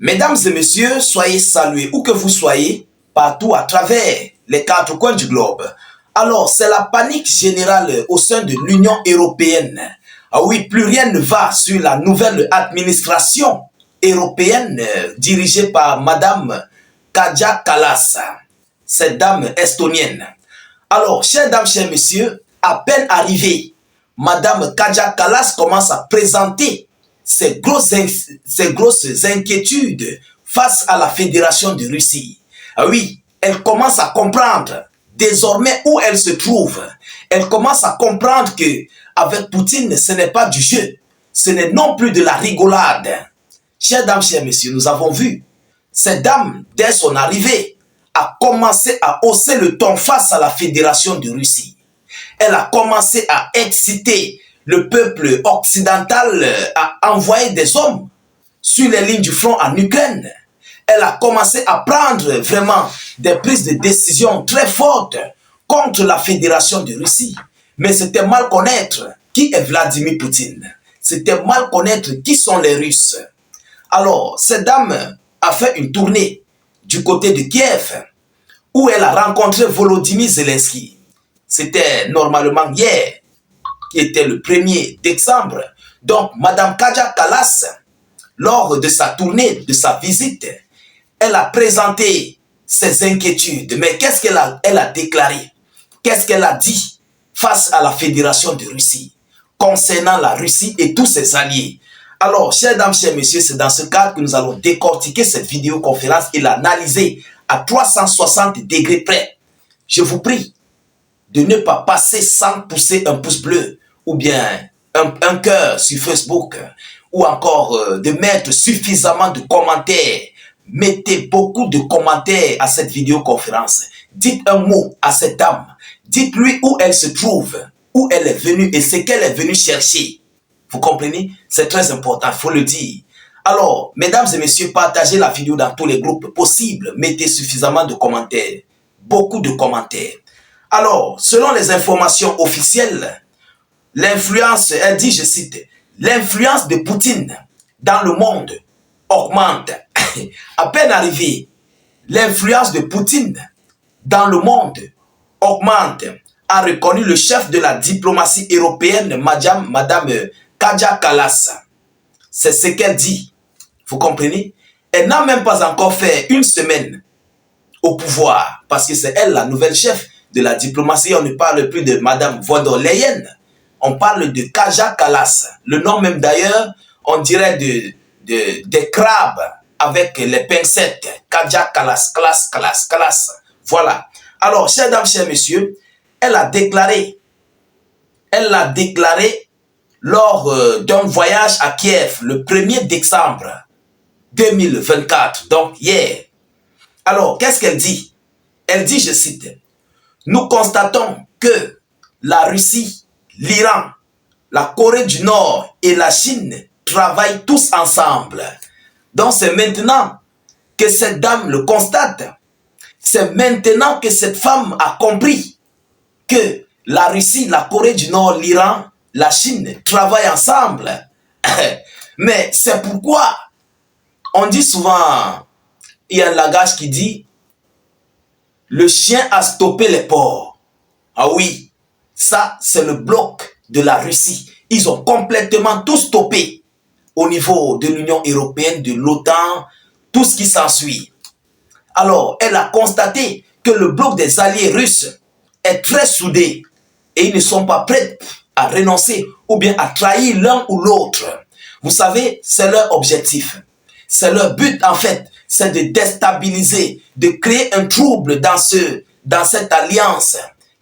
Mesdames et messieurs, soyez salués où que vous soyez, partout à travers les quatre coins du globe. Alors, c'est la panique générale au sein de l'Union européenne. Ah oui, plus rien ne va sur la nouvelle administration européenne dirigée par Madame Kaja Kallas, cette dame estonienne. Alors, chères dames, chers messieurs, à peine arrivée, Madame Kaja Kallas commence à présenter ces grosses inquiétudes face à la Fédération de Russie. Ah oui, elle commence à comprendre désormais où elle se trouve. Elle commence à comprendre que avec Poutine, ce n'est pas du jeu. Ce n'est non plus de la rigolade. Chères dames, chers messieurs, nous avons vu cette dame, dès son arrivée, a commencé à hausser le ton face à la Fédération de Russie. Elle a commencé à exciter le peuple occidental à envoyer des hommes sur les lignes du front en Ukraine. Elle a commencé à prendre vraiment des prises de décision très fortes contre la Fédération de Russie. Mais c'était mal connaître qui est Vladimir Poutine. C'était mal connaître qui sont les Russes. Alors, cette dame a fait une tournée du côté de Kiev où elle a rencontré Volodymyr Zelensky. C'était normalement hier, qui était le 1er décembre. Donc, Madame Kaja Kallas, lors de sa tournée, de sa visite, elle a présenté ses inquiétudes. Mais qu'est-ce qu'elle a déclaré? Qu'est-ce qu'elle a dit face à la Fédération de Russie concernant la Russie et tous ses alliés? Alors, chères dames, chers messieurs, c'est dans ce cadre que nous allons décortiquer cette vidéoconférence et l'analyser à 360 degrés près. Je vous prie de ne pas passer sans pousser un pouce bleu ou bien un cœur sur Facebook ou encore de mettre suffisamment de commentaires. Mettez beaucoup de commentaires à cette vidéoconférence. Dites un mot à cette dame. Dites-lui où elle se trouve, où elle est venue et ce qu'elle est venue chercher. Vous comprenez? C'est très important, il faut le dire. Alors, mesdames et messieurs, partagez la vidéo dans tous les groupes possibles. Mettez suffisamment de commentaires. Beaucoup de commentaires. Alors, selon les informations officielles, l'influence, elle dit, je cite, l'influence de Poutine dans le monde augmente. À peine arrivé, l'influence de Poutine dans le monde augmente, a reconnu le chef de la diplomatie européenne, Madame Kaja Kallas. C'est ce qu'elle dit. Vous comprenez? Elle n'a même pas encore fait une semaine au pouvoir, parce que c'est elle la nouvelle chef de la diplomatie. On ne parle plus de Madame von der Leyen, on parle de Kaja Kallas. Le nom même d'ailleurs, on dirait des crabes avec les pincettes. Kaja Kallas, Kallas. Voilà. Alors, chères dames, chers messieurs, elle a déclaré lors d'un voyage à Kiev le 1er décembre 2024, donc hier. Alors, qu'est-ce qu'elle dit? Elle dit, je cite, « Nous constatons que la Russie, l'Iran, la Corée du Nord et la Chine travaillent tous ensemble. » Donc, c'est maintenant que cette dame le constate. C'est maintenant que cette femme a compris que la Russie, la Corée du Nord, l'Iran, la Chine travaillent ensemble. Mais c'est pourquoi on dit souvent, il y a un langage qui dit, le chien a stoppé les porcs. Ah oui, ça c'est le bloc de la Russie. Ils ont complètement tout stoppé au niveau de l'Union européenne, de l'OTAN, tout ce qui s'ensuit. Alors, elle a constaté que le bloc des alliés russes est très soudé et ils ne sont pas prêts à renoncer ou bien à trahir l'un ou l'autre. Vous savez, c'est leur objectif. C'est leur but en fait, c'est de déstabiliser, de créer un trouble dans cette alliance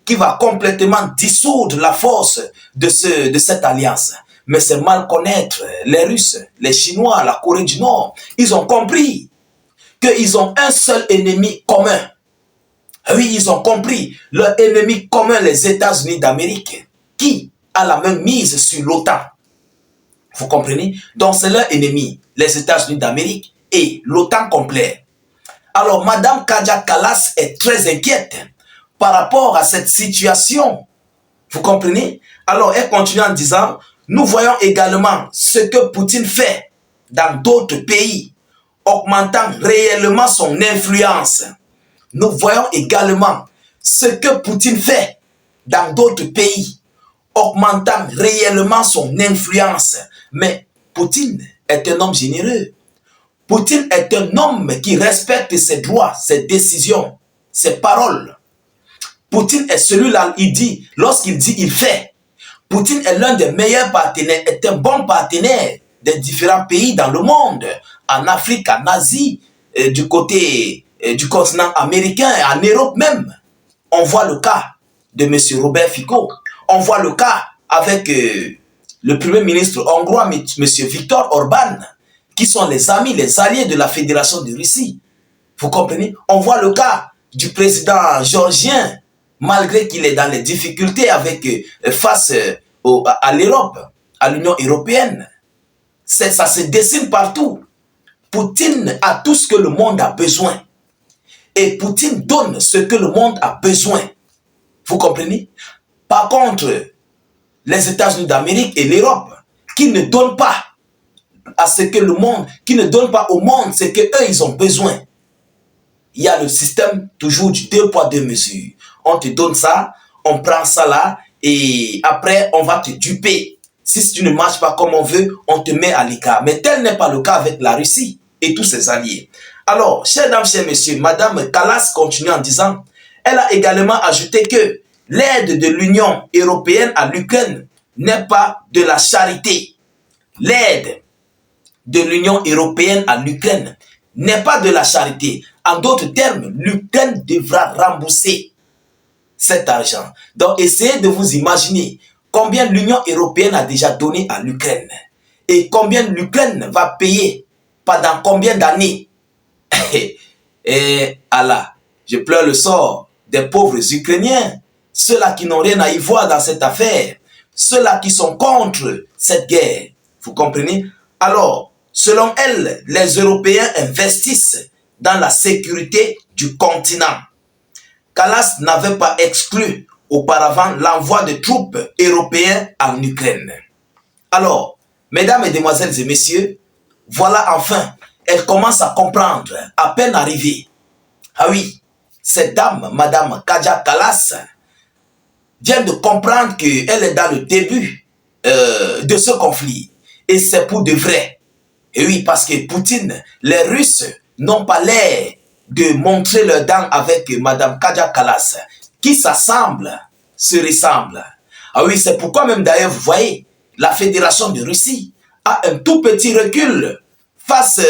qui va complètement dissoudre la force de cette alliance. Mais c'est mal connaître les Russes, les Chinois, la Corée du Nord. Ils ont compris qu'ils ont un seul ennemi commun. Oui, ils ont compris leur ennemi commun, les États-Unis d'Amérique, qui a la même mise sur l'OTAN. Vous comprenez? Donc c'est leur ennemi, les États-Unis d'Amérique et l'OTAN complet. Alors Madame Kaja Kallas est très inquiète par rapport à cette situation. Vous comprenez? Alors elle continue en disant, nous voyons également ce que Poutine fait dans d'autres pays augmentant réellement son influence. Nous voyons également ce que Poutine fait dans d'autres pays, augmentant réellement son influence. Mais Poutine est un homme généreux. Poutine est un homme qui respecte ses droits, ses décisions, ses paroles. Poutine est celui-là, il dit, lorsqu'il dit, il fait. Poutine est l'un des meilleurs partenaires, est un bon partenaire des différents pays dans le monde, en Afrique, en Asie, du côté du continent américain, en Europe même. On voit le cas de M. Robert Fico. On voit le cas avec le Premier ministre hongrois, M. Viktor Orban, qui sont les amis, les alliés de la Fédération de Russie. Vous comprenez? On voit le cas du président georgien, malgré qu'il est dans les difficultés avec, face à l'Europe, à l'Union européenne. Ça se dessine partout. Poutine a tout ce que le monde a besoin. Et Poutine donne ce que le monde a besoin. Vous comprenez? Par contre, les États-Unis d'Amérique et l'Europe, qui ne donnent pas à ce que le monde, qui ne donnent pas au monde ce que eux ils ont besoin. Il y a le système toujours du 2 poids 2 mesures. On te donne ça, on prend ça là, et après on va te duper. Si tu ne marches pas comme on veut, on te met à l'écart. Mais tel n'est pas le cas avec la Russie et tous ses alliés. Alors, chers dames, chers messieurs, Madame Kallas continue en disant, elle a également ajouté que l'aide de l'Union européenne à l'Ukraine n'est pas de la charité. L'aide de l'Union européenne à l'Ukraine n'est pas de la charité. En d'autres termes, l'Ukraine devra rembourser cet argent. Donc, essayez de vous imaginer combien l'Union européenne a déjà donné à l'Ukraine et combien l'Ukraine va payer pendant combien d'années. Et Allah, je pleure le sort des pauvres Ukrainiens, ceux-là qui n'ont rien à y voir dans cette affaire, ceux-là qui sont contre cette guerre. Vous comprenez? Alors, selon elle, les Européens investissent dans la sécurité du continent. Kallas n'avait pas exclu auparavant l'envoi de troupes européennes en Ukraine. Alors, mesdames, mesdemoiselles et messieurs, voilà enfin, elle commence à comprendre, à peine arrivée. Ah oui, cette dame, Madame Kaja Kallas, vient de comprendre qu'elle est dans le début de ce conflit. Et c'est pour de vrai. Et oui, parce que Poutine, les Russes n'ont pas l'air de montrer leurs dents avec Madame Kaja Kallas, qui s'assemblent, se ressemblent. Ah oui, c'est pourquoi même d'ailleurs, vous voyez, la Fédération de Russie a un tout petit recul face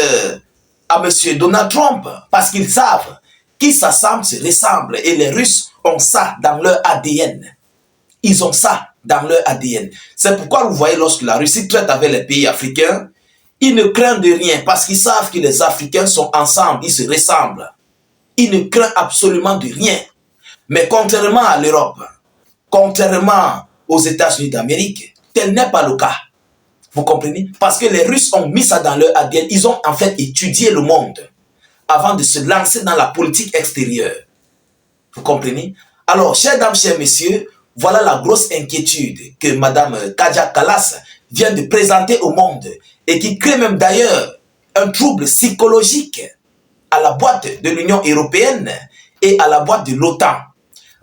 à M. Donald Trump, parce qu'ils savent qui s'assemblent, se ressemblent, et les Russes ont ça dans leur ADN. Ils ont ça dans leur ADN. C'est pourquoi vous voyez, lorsque la Russie traite avec les pays africains, ils ne craignent de rien, parce qu'ils savent que les Africains sont ensemble, ils se ressemblent. Ils ne craignent absolument de rien. Mais contrairement à l'Europe, contrairement aux États-Unis d'Amérique, tel n'est pas le cas. Vous comprenez? Parce que les Russes ont mis ça dans leur ADN. Ils ont en fait étudié le monde avant de se lancer dans la politique extérieure. Vous comprenez? Alors, chers dames, chers messieurs, voilà la grosse inquiétude que Madame Kaja Kallas vient de présenter au monde et qui crée même d'ailleurs un trouble psychologique à la boîte de l'Union européenne et à la boîte de l'OTAN.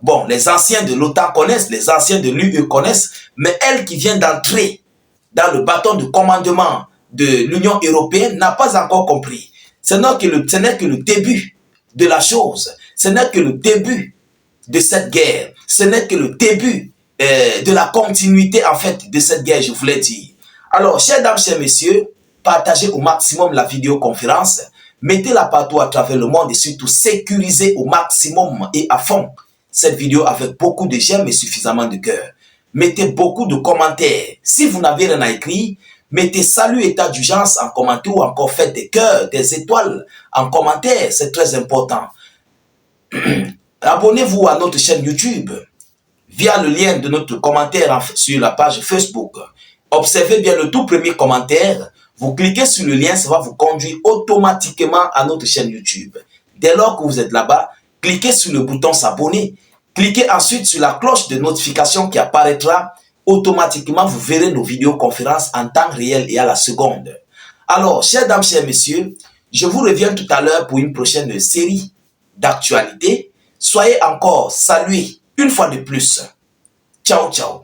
Bon, les anciens de l'OTAN connaissent, les anciens de l'UE connaissent, mais elle qui vient d'entrer dans le bâton de commandement de l'Union européenne n'a pas encore compris. Ce n'est que le début de la chose. Ce n'est que le début de cette guerre. Ce n'est que le début de la continuité en fait de cette guerre, je voulais dire. Alors, chers dames, chers messieurs, partagez au maximum la vidéoconférence, mettez-la partout à travers le monde et surtout sécurisez au maximum et à fond cette vidéo avec beaucoup de j'aime et suffisamment de cœur. Mettez beaucoup de commentaires. Si vous n'avez rien à écrire, mettez salut état d'urgence en commentaire ou encore faites des cœurs, des étoiles en commentaire, c'est très important. Abonnez-vous à notre chaîne YouTube via le lien de notre commentaire sur la page Facebook. Observez bien le tout premier commentaire. Vous cliquez sur le lien, ça va vous conduire automatiquement à notre chaîne YouTube. Dès lors que vous êtes là-bas, cliquez sur le bouton s'abonner. Cliquez ensuite sur la cloche de notification qui apparaîtra. Automatiquement, vous verrez nos vidéoconférences en temps réel et à la seconde. Alors, chers dames, chers messieurs, Je vous reviens tout à l'heure pour une prochaine série d'actualités. Soyez encore salués une fois de plus. Ciao, ciao.